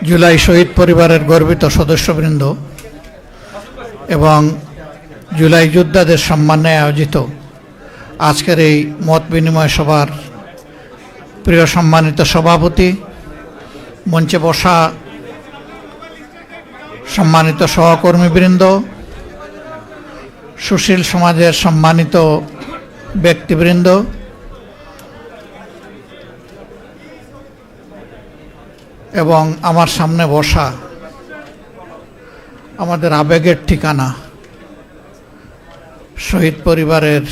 জুলাই শহীদ পরিবারের গর্বিত সদস্যবৃন্দ এবং জুলাই যোদ্ধাদের সম্মানে আয়োজিত আজকের এই মত বিনিময় সভার প্রিয় সম্মানিত সভাপতি, মঞ্চে বসা সম্মানিত সহকর্মীবৃন্দ, সুশীল সমাজের সম্মানিত ব্যক্তিবৃন্দ, এবং আমার সামনে বসা আমাদের আবেগের ঠিকানা শহীদ পরিবারের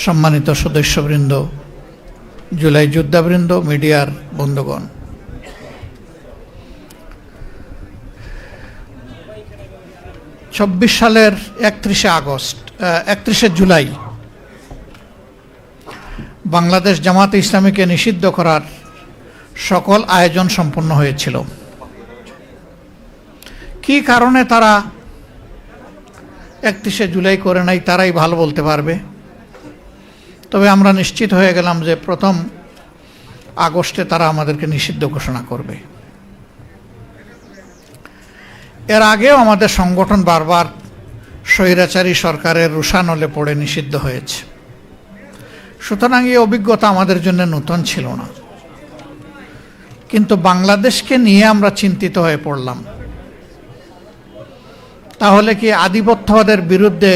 সম্মানিত সদস্যবৃন্দ, জুলাই যোদ্ধাবৃন্দ, মিডিয়ার বন্ধুগণ, চব্বিশ সালের 31শে জুলাই বাংলাদেশ জামাতে ইসলামীকে নিষিদ্ধ করার সকল আয়োজন সম্পন্ন হয়েছিল। কি কারণে তারা 31শে জুলাই করে নাই তারাই ভালো বলতে পারবে। তবে আমরা নিশ্চিত হয়ে গেলাম যে 1 আগস্টে তারা আমাদেরকে নিষিদ্ধ ঘোষণা করবে। এর আগেও আমাদের সংগঠন বারবার স্বৈরাচারী সরকারের রুষানলে পড়ে নিষিদ্ধ হয়েছে। সুতরাং এই অভিজ্ঞতা আমাদের জন্য নতুন ছিল না, কিন্তু বাংলাদেশকে নিয়ে আমরা চিন্তিত হয়ে পড়লাম। তাহলে কি আধিপত্যবাদের বিরুদ্ধে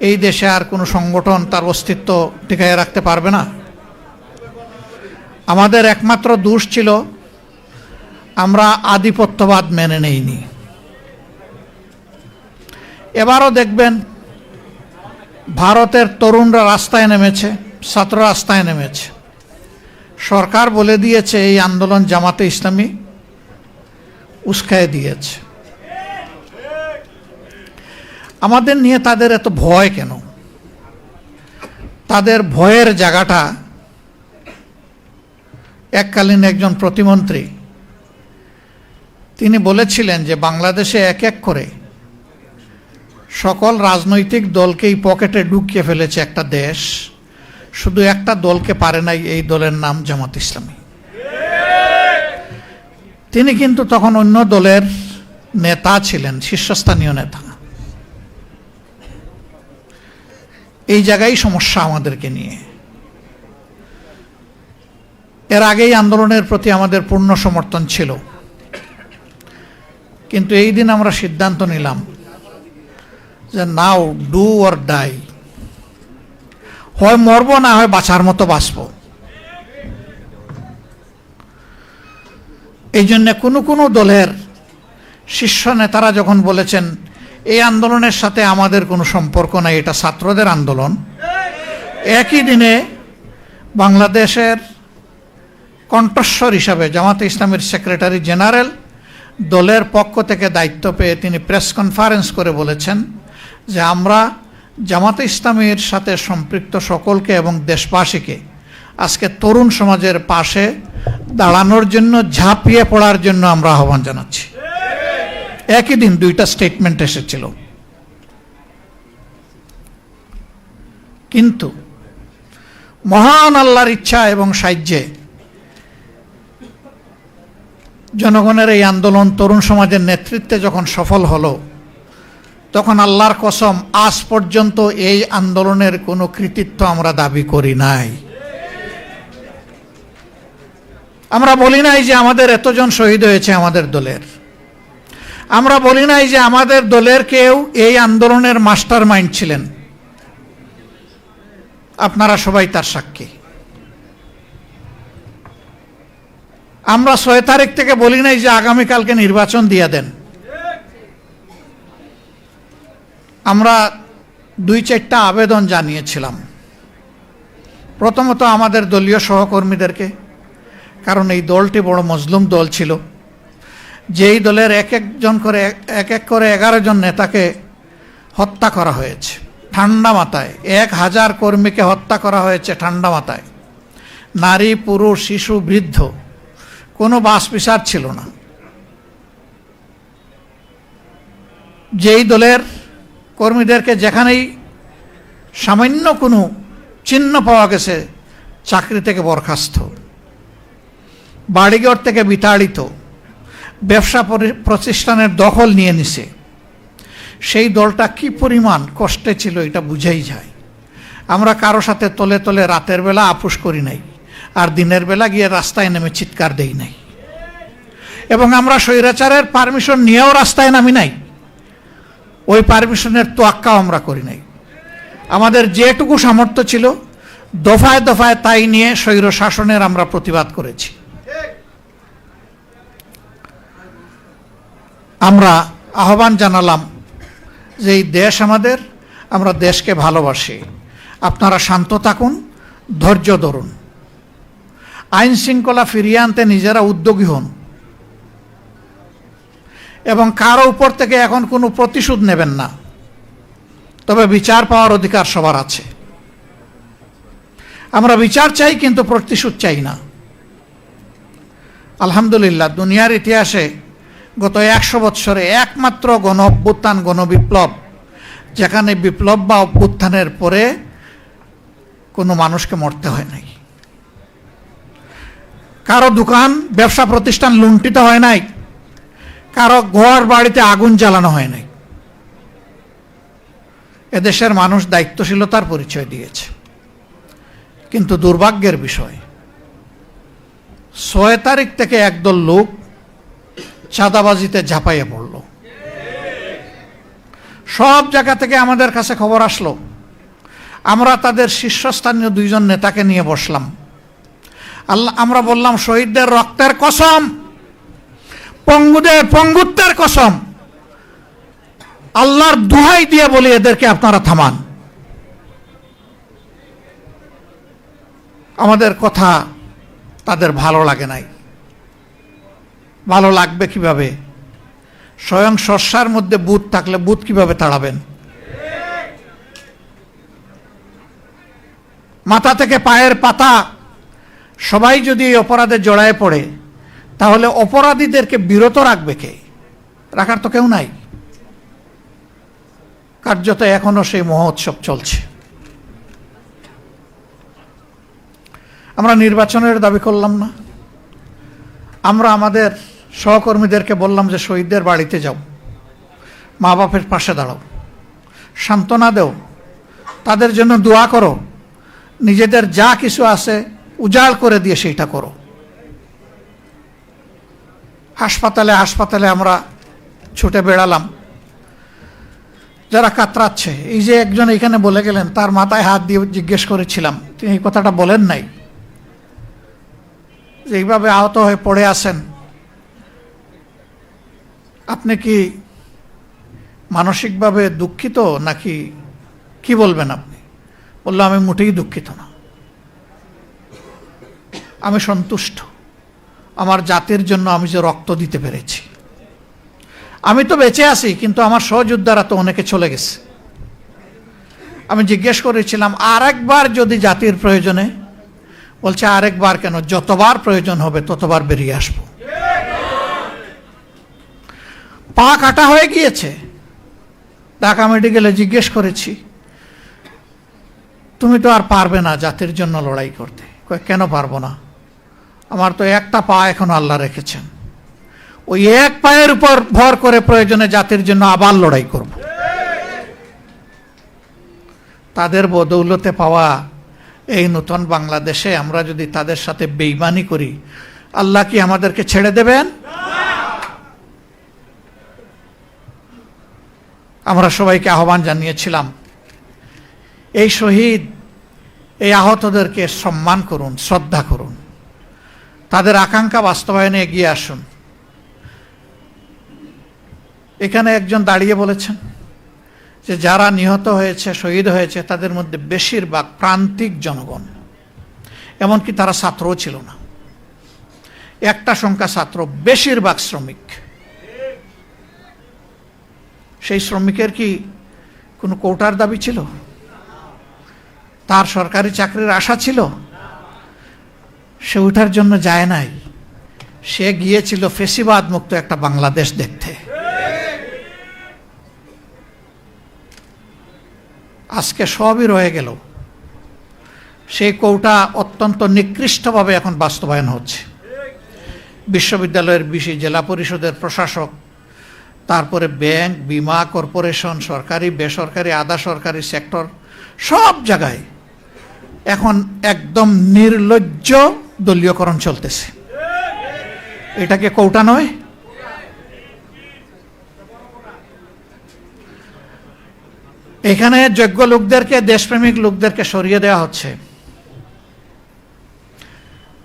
এই দেশে আর কোনো সংগঠন তার অস্তিত্ব টিকিয়ে রাখতে পারবে না? আমাদের একমাত্র দোষ ছিল আমরা আধিপত্যবাদ মেনে নেইনি। এবারও দেখবেন ভারতের তরুণরা রাস্তায় নেমেছে, ছাত্র রাস্তায় নেমেছে। সরকার বলে দিয়েছে এই আন্দোলন জামাতে ইসলামী উস্কায়ে দিয়েছে। আমাদের নিয়ে তাদের এত ভয় কেন? তাদের ভয়ের জায়গাটা এককালীন একজন প্রতিমন্ত্রী তিনি বলেছিলেন যে বাংলাদেশে এক এক করে সকল রাজনৈতিক দলকেই পকেটে ঢুকিয়ে ফেলেছে একটা দেশ, শুধু একটা দলকে পারে নাই, এই দলের নাম জামাত ইসলামী। তিনি কিন্তু তখন অন্য দলের নেতা ছিলেন, শীর্ষস্থানীয় নেতা। এই জায়গায় সমস্যা আমাদেরকে নিয়ে। এর আগেই আন্দোলনের প্রতি আমাদের পূর্ণ সমর্থন ছিল, কিন্তু এই দিন আমরা সিদ্ধান্ত নিলাম যে নাও ডু অর ডাই, হয় মরব না হয় বাঁচার মতো বাঁচব। এই জন্য কোনো দলের শীর্ষ নেতারা যখন বলেছেন এই আন্দোলনের সাথে আমাদের কোনো সম্পর্ক নাই, এটা ছাত্রদের আন্দোলন, একই দিনে বাংলাদেশের কণ্ঠস্বর হিসাবে জামাতে ইসলামের সেক্রেটারি জেনারেল দলের পক্ষ থেকে দায়িত্ব পেয়ে তিনি প্রেস কনফারেন্স করে বলেছেন যে আমরা জামাতে ইসলামীর সাথে সম্পৃক্ত সকলকে এবং দেশবাসীকে আজকে তরুণ সমাজের পাশে দাঁড়ানোর জন্য, ঝাঁপিয়ে পড়ার জন্য আমরা আহ্বান জানাচ্ছি। একই দিন 2টা স্টেটমেন্ট এসেছিল। কিন্তু মহান আল্লাহর ইচ্ছা এবং সাহায্যে জনগণের এই আন্দোলন তরুণ সমাজের নেতৃত্বে যখন সফল হলো, তখন আল্লাহর কসম আজ পর্যন্ত এই আন্দোলনের কোনো কৃতিত্ব আমরা দাবি করি নাই। আমরা বলি নাই যে আমাদের এতজন শহীদ হয়েছে আমাদের দলের। আমরা বলি নাই যে আমাদের দলের কেউ এই আন্দোলনের মাস্টার মাইন্ড ছিলেন। আপনারা সবাই তার সাক্ষী। আমরা 6 তারিখ থেকে বলি নাই যে আগামীকালকে নির্বাচন দিয়ে দেন। আমরা 2-4টা আবেদন জানিয়েছিলাম। প্রথমত আমাদের দলীয় সহকর্মীদেরকে, কারণ এই দলটি বড় মজলুম দল ছিল। যেই দলের এক এক করে 11 জন নেতাকে হত্যা করা হয়েছে ঠান্ডা মাথায়, 1000 কর্মীকে হত্যা করা হয়েছে ঠান্ডা মাথায়, নারী, পুরুষ, শিশু, বৃদ্ধ, কোনো বাস বিচার ছিল না। যেই দলের কর্মীদেরকে যেখানেই সামান্য কোনো চিহ্ন পাওয়া গেছে চাকরি থেকে বরখাস্ত, বাড়িঘর থেকে বিতাড়িত, ব্যবসা প্রতিষ্ঠানের দখল নিয়ে নিছে, সেই দলটা কি পরিমাণ কষ্টে ছিল এটা বুঝাই যায়। আমরা কারো সাথে তলে তলে রাতের বেলা আপোষ করি নাই, আর দিনের বেলা গিয়ে রাস্তায় নেমে চিৎকার দেই নাই, এবং আমরা স্বৈরাচারের পারমিশন নিয়েও রাস্তায় নামি নাই, ওই পারমিশনের তোয়াক্কাও আমরা করি নাই। আমাদের যেটুকু সামর্থ্য ছিল দফায় দফায় তাই নিয়ে স্বৈর শাসনের আমরা প্রতিবাদ করেছি। আমরা আহ্বান জানালাম যে এই দেশ আমাদের, আমরা দেশকে ভালোবাসি, আপনারা শান্ত থাকুন, ধৈর্য ধরুন, আইন শৃঙ্খলা ফিরিয়ে আনতে নিজেরা উদ্যোগী হন, এবং কারো উপর থেকে এখন কোনো প্রতিশোধ নেবেন না, তবে বিচার পাওয়ার অধিকার সবার আছে। আমরা বিচার চাই, কিন্তু প্রতিশোধ চাই না। আলহামদুলিল্লাহ, দুনিয়ার ইতিহাসে গত 100 বৎসরে একমাত্র গণ অভ্যুত্থান, গণবিপ্লব, যেখানে বিপ্লব বা অভ্যুত্থানের পরে কোনো মানুষকে মরতে হয় নাই, কারো দোকান ব্যবসা প্রতিষ্ঠান লুণ্ঠিত হয় নাই, কারো ঘর বাড়িতে আগুন জ্বালানো হয় নাই। এদেশের মানুষ দায়িত্বশীলতার পরিচয় দিয়েছে। কিন্তু দুর্ভাগ্যের বিষয়, 6 তারিখ থেকে একদল লোক চাঁদাবাজিতে ঝাঁপাইয়ে পড়ল। সব জায়গা থেকে আমাদের কাছে খবর আসলো। আমরা তাদের শীর্ষস্থানীয় 2 জন নেতাকে নিয়ে বসলাম। আমরা বললাম, শহীদদের রক্তের কসম, পঙ্গুদের পঙ্গুত্বের কসম, আল্লাহর দোহাই দিয়ে বলি এদেরকে আপনারা থামান। আমাদের কথা তাদের ভালো লাগে নাই। ভালো লাগবে কিভাবে? স্বয়ং শস্যার মধ্যে ভূত থাকলে ভূত কিভাবে তাড়াবেন? মাথা থেকে পায়ের পাতা সবাই যদি এই অপরাধে জড়ায় পড়ে, তাহলে অপরাধীদেরকে বিরত রাখবে কে? রাখার তো কেউ নাই। কার্যত এখনো সেই মহোৎসব চলছে। আমরা নির্বাচনের দাবি করলাম না। আমরা আমাদের সহকর্মীদেরকে বললাম যে শহীদদের বাড়িতে যাও, মা বাপের পাশে দাঁড়াও, সান্ত্বনা দেও, তাদের জন্য দোয়া করো, নিজেদের যা কিছু আছে উজাড় করে দিয়ে সেইটা করো। হাসপাতালে হাসপাতালে আমরা ছুটে বেড়ালাম। যারা কাতরাচ্ছে, এই যে একজন এখানে বলে গেলেন, তার মাথায় হাত দিয়ে জিজ্ঞেস করেছিলাম, তিনি এই কথাটা বলেন নাই যে এইভাবে আহত হয়ে পড়ে আছেন, আপনি কি মানসিকভাবে দুঃখিত নাকি কি বলবেন আপনি? বললো, আমি মোটেই দুঃখিত না, আমি সন্তুষ্ট। আমার জাতির জন্য আমি যে রক্ত দিতে পেরেছি, আমি তো বেঁচে আছি, কিন্তু আমার সহযোদ্ধারা তো অনেকে চলে গেছে। আমি জিজ্ঞেস করেছিলাম, আরেকবার যদি জাতির প্রয়োজনে? বলছে, আরেকবার কেন, যতবার প্রয়োজন হবে ততবার বেরিয়ে আসবো। পা কাটা হয়ে গিয়েছে। ঢাকা মেডিকেলে জিজ্ঞেস করেছি, তুমি তো আর পারবে না জাতির জন্য লড়াই করতে। কেন পারবো না? আমার তো একটা পা এখনো আল্লাহ রেখেছেন, ওই এক পায়ের উপর ভর করে প্রয়োজনে জাতির জন্য আবার লড়াই করব। তাদের বদৌলতে পাওয়া এই নতুন বাংলাদেশে আমরা যদি তাদের সাথে বেঈমানি করি, আল্লাহ কি আমাদেরকে ছেড়ে দেবেন? আমরা সবাইকে আহ্বান জানিয়েছিলাম, এই শহীদ, এই আহতদেরকে সম্মান করুন, শ্রদ্ধা করুন, তাদের আকাঙ্ক্ষা বাস্তবায়নে এগিয়ে আসুন। এখানে একজন দাঁড়িয়ে বলেছেন যে যারা নিহত হয়েছে, শহীদ হয়েছে, তাদের মধ্যে বেশিরভাগ প্রান্তিক জনগণ, এমনকি তারা ছাত্রও ছিল না। একটা সংখ্যা ছাত্র, বেশিরভাগ শ্রমিক। সেই শ্রমিকের কি কোনো কোটার দাবি ছিল? তার সরকারি চাকরির আশা ছিল? সে ওঠার জন্য যায় নাই, সে গিয়েছিল ফেসিবাদ মুক্ত একটা বাংলাদেশ দেখতে। আজকে সবই রয়ে গেল। সেই কোটা অত্যন্ত নিকৃষ্টভাবে এখন বাস্তবায়ন হচ্ছে। বিশ্ববিদ্যালয়ের ভিসি, জেলা পরিষদের প্রশাসক, তারপরে ব্যাংক, বিমা, কর্পোরেশন, সরকারি, বেসরকারি, আধা সরকারি সেক্টর, সব জায়গায় এখন একদম নির্লজ্জ দলীয়করণ চলতেছে। এটাকে কৌটা নয়? এখানে যোগ্য লোকদেরকে, দেশপ্রেমিক লোকদেরকে সরিয়ে দেওয়া হচ্ছে,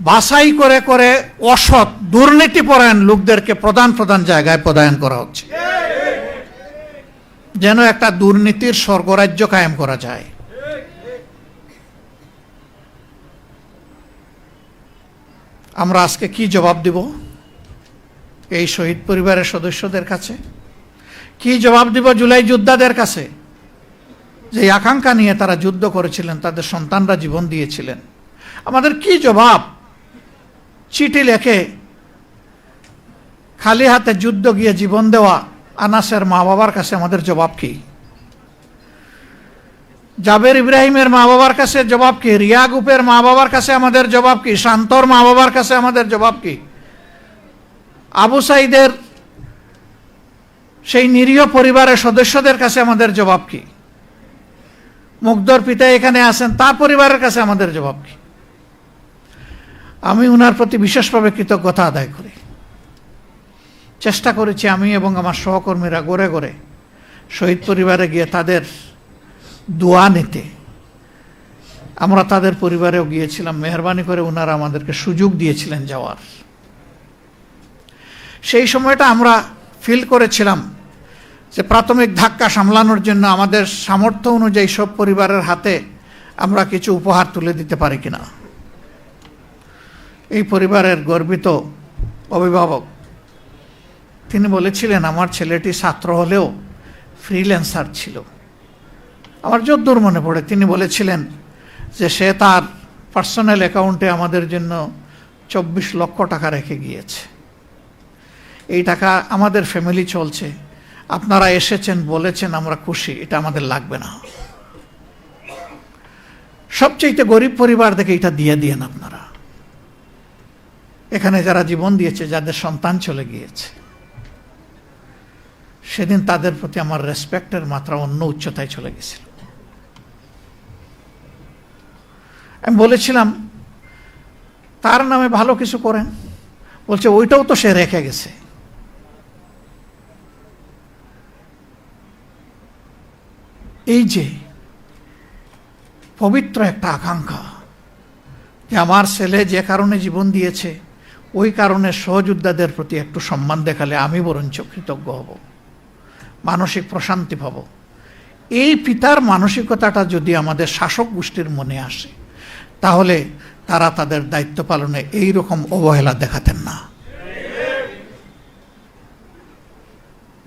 বাছাই করে করে অসৎ দুর্নীতিপরায়ণ লোকদেরকে প্রধান প্রধান জায়গায় পদায়ন করা হচ্ছে, যেন একটা দুর্নীতির স্বর্গরাজ্য কায়েম করা যায়। আমরা আজকে কি জবাব দিব এই শহীদ পরিবারের সদস্যদের কাছে? কি জবাব দিব জুলাই যোদ্ধাদের কাছে, যে আকাঙ্ক্ষা নিয়ে তারা যুদ্ধ করেছিলেন, তাদের সন্তানরা জীবন দিয়েছিলেন? আমাদের কি জবাব? চিঠি লেখে খালি হাতে যুদ্ধ গিয়ে জীবন দেওয়া আনাসের মা বাবার কাছে আমাদের জবাব কি? জাবের ইব্রাহিমের মা বাবার কাছে জবাব কি? রিয়া গুপের মা বাবার কাছে আমাদের জবাব কি? শান্তর মা বাবার কাছে আমাদের জবাব কি? আবু সাইদের সেই নিরীহ পরিবারের সদস্যদের কাছে আমাদের জবাব কি? মুগ্ধর পিতা এখানে আছেন, তার পরিবারের কাছে আমাদের জবাব কি? আমি উনার প্রতি বিশেষভাবে কৃতজ্ঞতা আদায় করি। চেষ্টা করেছি আমি এবং আমার সহকর্মীরা গড়ে গড়ে শহীদ পরিবারে গিয়ে তাদের দোয়া নিতে। আমরা তাদের পরিবারেও গিয়েছিলাম, মেহরবানি করে উনারা আমাদেরকে সুযোগ দিয়েছিলেন যাওয়ার। সেই সময়টা আমরা ফিল করেছিলাম যে প্রাথমিক ধাক্কা সামলানোর জন্য আমাদের সামর্থ্য অনুযায়ী সব পরিবারের হাতে আমরা কিছু উপহার তুলে দিতে পারি কিনা। এই পরিবারের গর্বিত অভিভাবক তিনি বলেছিলেন, আমার ছেলেটি ছাত্র হলেও ফ্রিল্যান্সার ছিল। আমার যদ্দূর মনে পড়ে তিনি বলেছিলেন যে সে তার পার্সোনাল অ্যাকাউন্টে আমাদের জন্য 24 লক্ষ টাকা রেখে গিয়েছে। এই টাকা আমাদের ফ্যামিলি চলছে, আপনারা এসেছেন, বলেছেন, আমরা খুশি, এটা আমাদের লাগবে না। সবচেয়ে গরিব পরিবার থেকে এটা দিয়ে দিয়েন আপনারা। এখানে যারা জীবন দিয়েছে, যাদের সন্তান চলে গিয়েছে, সেদিন তাদের প্রতি আমার রেসপেক্টের মাত্রা অন্য উচ্চতায় চলে গেছিল। আমি বলেছিলাম তার নামে ভালো কিছু করেন, বলছে ওইটাও তো সে রেখে গেছে। এই যে পবিত্র একটা আকাঙ্ক্ষা যে আমার ছেলে যে কারণে জীবন দিয়েছে, ওই কারণে সহযোদ্ধাদের প্রতি একটু সম্মান দেখালে আমি বরঞ্চ কৃতজ্ঞ হব, মানসিক প্রশান্তি পাব। এই পিতার মানসিকতাটা যদি আমাদের শাসক গোষ্ঠীর মনে আসে, তাহলে তারা তাদের দায়িত্ব পালনে এই রকম অবহেলা দেখাতেন না।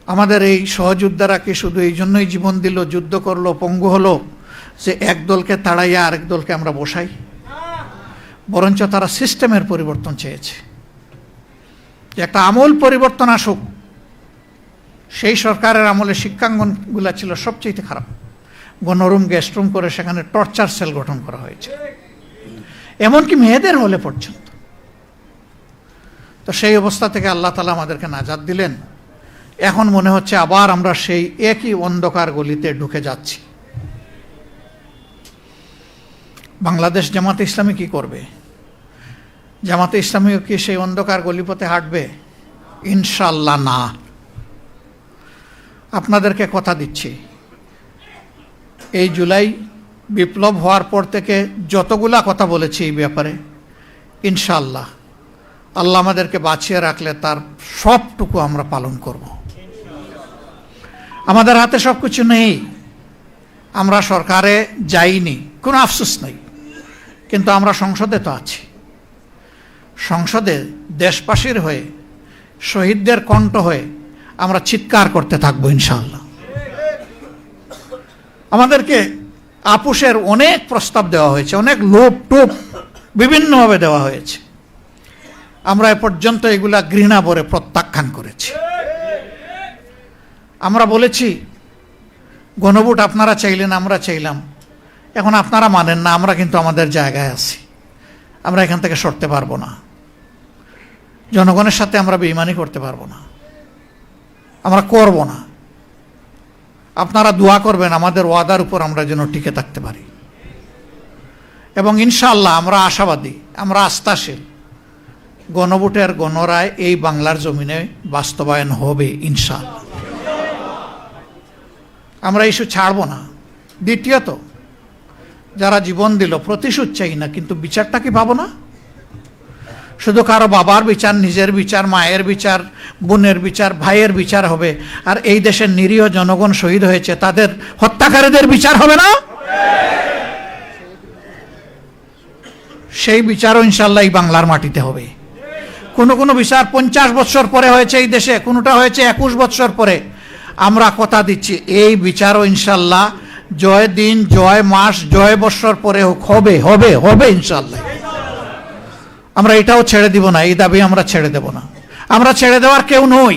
আমাদের এই সহযোদ্ধারা কি শুধু এই জন্যই জীবন দিল, যুদ্ধ করলো, পঙ্গু হলো যে এক দলকে তাড়াইয়া আরেক দলকে আমরা বসাই? বরঞ্চ তারা সিস্টেমের পরিবর্তন চেয়েছে, যে একটা আমূল পরিবর্তন আসুক। সেই সরকারের আমলে শিক্ষাঙ্গনগুলো ছিল সবচেয়ে খারাপ, গণরুম, গেস্ট রুম করে সেখানে টর্চার সেল গঠন করা হয়েছে, এমনকি মেয়েদের হলে পর্যন্ত। তো সেই অবস্থা থেকে আল্লাহ তাআলা আমাদেরকে নাজাত দিলেন। এখন মনে হচ্ছে আবার আমরা সেই একই অন্ধকার গলিতে ঢুকে যাচ্ছি। বাংলাদেশ জামাতে ইসলামী কি করবে? জামাতে ইসলামী কি সেই অন্ধকার গলিপথে হাঁটবে? ইনশাআল্লাহ না। আপনাদেরকে কথা দিচ্ছি, এই জুলাই বিপ্লব হওয়ার পর থেকে যতগুলা কথা বলেছি এই ব্যাপারে, ইনশাআল্লাহ আল্লাহ আমাদেরকে বাঁচিয়ে রাখলে তার সবটুকু আমরা পালন করব। আমাদের হাতে সব কিছু নেই, আমরা সরকারে যাইনি, কোনো আফসোস নেই, কিন্তু আমরা সংসদে তো আছি। সংসদে দেশবাসীর হয়ে, শহীদদের কণ্ঠ হয়ে আমরা চিৎকার করতে থাকবো ইনশাআল্লাহ। আমাদেরকে আপোষের অনেক প্রস্তাব দেওয়া হয়েছে, অনেক লোভ টোপ বিভিন্নভাবে দেওয়া হয়েছে, আমরা এ পর্যন্ত এগুলা ঘৃণা ভরে প্রত্যাখ্যান করেছি। আমরা বলেছি গণভোট আপনারা চাইলেন, আমরা চাইলাম, এখন আপনারা মানেন না, আমরা কিন্তু আমাদের জায়গায় আছি, আমরা এখান থেকে সরতে পারবো না। জনগণের সাথে আমরা বেঈমানি করতে পারবো না, আমরা করব না। আপনারা দোয়া করবেন আমাদের ওয়াদার উপর আমরা যেন টিকে থাকতে পারি, এবং ইনশাআল্লাহ আমরা আশাবাদী, আমরা আস্থাশীল, গণভোটের গণরায় এই বাংলার জমিনে বাস্তবায়ন হবে ইনশাআল্লাহ। আমরা ইস্যু ছাড়ব না। দ্বিতীয়ত, যারা জীবন দিল, প্রতিশোধ চাই না, কিন্তু বিচারটা কি পাবো না? শুধু কারো বাবার বিচার, নিজের বিচার, মায়ের বিচার, বোনের বিচার, ভাইয়ের বিচার হবে, আর এই দেশের নিরীহ জনগণ শহীদ হয়েছে তাদের হত্যাকারীদের বিচার হবে না? সেই বিচারও ইনশাআল্লাহ এই বাংলার মাটিতে হবে। কোনো বিচার 50 বছর পরে হয়েছে এই দেশে, কোনোটা হয়েছে 21 বছর পরে। আমরা কথা দিচ্ছি এই বিচারও ইনশাআল্লাহ জয় দিন, জয় মাস, জয় বছর পরে হবে হবে হবে ইনশাআল্লাহ। আমরা এটাও ছেড়ে দিব না, এই দাবি আমরা ছেড়ে দেব না। আমরা ছেড়ে দেওয়ার কেউ নই,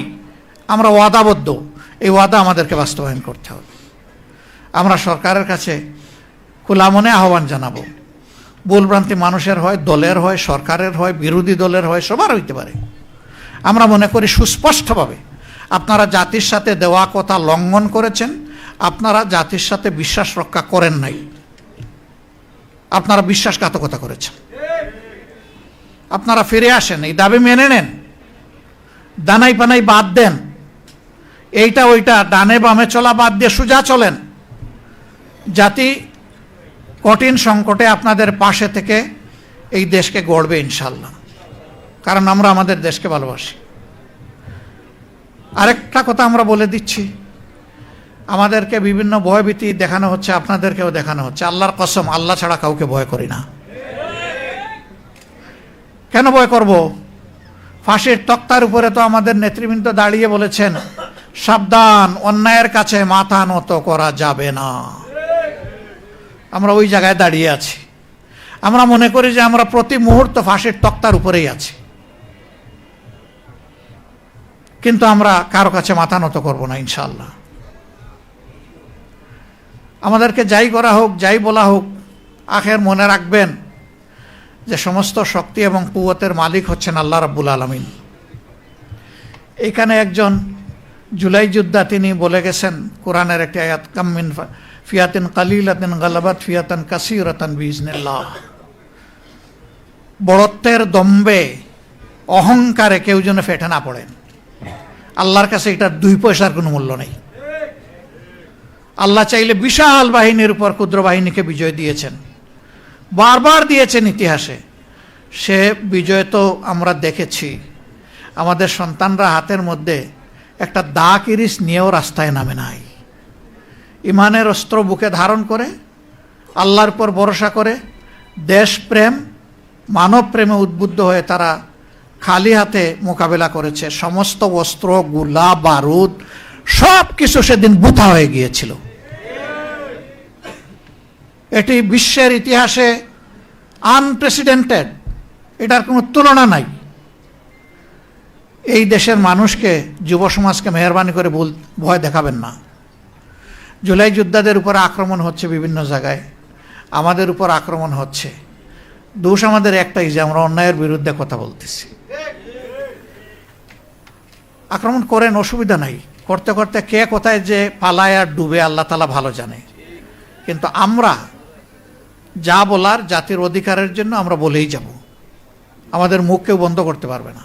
আমরা ওয়াদাবদ্ধ। এই ওয়াদা আমাদেরকে বাস্তবায়ন করতে হবে। আমরা সরকারের কাছে খোলা মনে আহ্বান জানাবো। ভুলভ্রান্তি মানুষের হয়, দলের হয়, সরকারের হয়, বিরোধী দলের হয়, সবার হইতে পারে। আমরা মনে করি সুস্পষ্টভাবে আপনারা জাতির সাথে দেওয়া কথা লঙ্ঘন করেছেন, আপনারা জাতির সাথে বিশ্বাস রক্ষা করেন নাই, আপনারা বিশ্বাসঘাতকতা করেছেন। আপনারা ফিরে আসেন, এই দাবি মেনে নেন, দানাই পানাই বাদ দেন, এইটা ওইটা ডানে বামে চলা বাদ দিয়ে সোজা চলেন। জাতি কঠিন সংকটে আপনাদের পাশে থেকে এই দেশকে গড়বে ইনশাআল্লাহ, কারণ আমরা আমাদের দেশকে ভালোবাসি। আরেকটা কথা আমরা বলে দিচ্ছি, আমাদেরকে বিভিন্ন ভয়ভীতি দেখানো হচ্ছে, আপনাদেরকেও দেখানো হচ্ছে। আল্লাহর কসম, আল্লাহ ছাড়া কাউকে ভয় করি না। কেন ভয় করব? ফাঁসির তক্তার উপরে তো আমাদের নেতৃবৃন্দ দাঁড়িয়ে বলেছেন, সাবধান, অন্যায়ের কাছে মাথা নত করা যাবে না। আমরা ওই জায়গায় দাঁড়িয়ে আছি। আমরা মনে করি যে আমরা প্রতি মুহূর্ত ফাঁসির তক্তার উপরেই আছি, কিন্তু আমরা কারো কাছে মাথা নত করব না ইনশাআল্লাহ। আমাদেরকে যাই করা হোক, যাই বলা হোক, আখের মনে রাখবেন যে সমস্ত শক্তি এবং কুওয়াতের মালিক হচ্ছেন আল্লাহ রাব্বুল আলামিন। এখানে একজন জুলাই যোদ্ধা, তিনি বলে গেছেন কোরআনের একটি আয়াত, কাম মিন ফিয়াতিন কালিলাতিন গালাবাত ফিয়াতান কাসীরাতান বিইজনিল্লাহ। বড়ত্বের দম্বে, অহংকারে কেউ যেন ফেটে না পড়েন। আল্লাহর কাছে এটার 2 পয়সার কোনো মূল্য নেই। আল্লাহ চাইলে বিশাল বাহিনীর উপর ক্ষুদ্র বাহিনীকে বিজয় দিয়েছেন, বারবার দিয়েছেন ইতিহাসে। সে বিজয় তো আমরা দেখেছি। আমাদের সন্তানরা হাতের মধ্যে একটা দা কিরিস নিয়েও রাস্তায় নামে নাই। ইমানের অস্ত্র বুকে ধারণ করে, আল্লাহর উপর ভরসা করে, দেশপ্রেম, মানব প্রেমে উদ্বুদ্ধ হয়ে তারা খালি হাতে মোকাবেলা করেছে। সমস্ত অস্ত্র, গোলা বারুদ সব কিছু সেদিন বুথা হয়ে গিয়েছিল। এটি বিশ্বের ইতিহাসে আনপ্রেসিডেন্টেড, এটার কোনো তুলনা নাই। এই দেশের মানুষকে, যুব সমাজকে মেহরবানি করে ভয় দেখাবেন না। জুলাই যোদ্ধাদের উপর আক্রমণ হচ্ছে বিভিন্ন জায়গায়, আমাদের উপর আক্রমণ হচ্ছে। দোষ আমাদের একটাই, যে আমরা অন্যায়ের বিরুদ্ধে কথা বলতেছি। আক্রমণ করেন, অসুবিধা নাই। করতে করতে কে কোথায় যে পালায় আর ডুবে আল্লাহ তাআলা ভালো জানে। কিন্তু আমরা যা বলার জাতির অধিকারের জন্য আমরা বলেই যাব, আমাদের মুখ কেউ বন্ধ করতে পারবে না।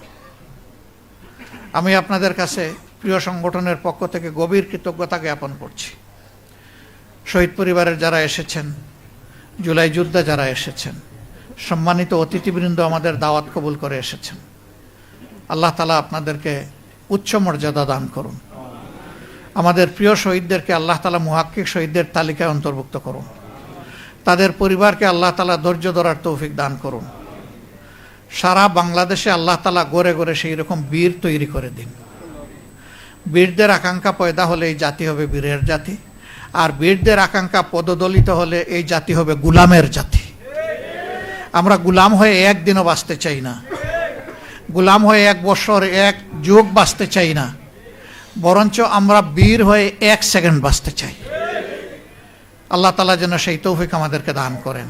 আমি আপনাদের কাছে প্রিয় সংগঠনের পক্ষ থেকে গভীর কৃতজ্ঞতা জ্ঞাপন করছি। শহীদ পরিবারের যারা এসেছেন, জুলাই যোদ্ধা যারা এসেছেন, সম্মানিত অতিথিবৃন্দ আমাদের দাওয়াত কবুল করে এসেছেন, আল্লাহ তাআলা আপনাদেরকে উচ্চ মর্যাদা দান করুন। আমাদের প্রিয় শহীদদেরকে আল্লাহ তাআলা মুহাক্কিক শহীদদের তালিকায় অন্তর্ভুক্ত করুন। তাদের পরিবারকে আল্লাহ তাআলা ধৈর্য ধরার তৌফিক দান করুন। সারা বাংলাদেশে আল্লাহ তাআলা গড়ে গড়ে সেই রকম বীর তৈরি করে দিন। বীরদের আকাঙ্ক্ষা পয়দা হলে এই জাতি হবে বীরের জাতি, আর বীরদের আকাঙ্ক্ষা পদদলিত হলে এই জাতি হবে গুলামের জাতি। আমরা গুলাম হয়ে একদিনও বাঁচতে চাই না, গুলাম হয়ে 1 বছর 1 যুগ বাঁচতে চাই না, বরঞ্চ আমরা বীর হয়ে 1 সেকেন্ড বাঁচতে চাই। আল্লাহ তাআলা যেন সেই তৌফিক আমাদেরকে দান করেন।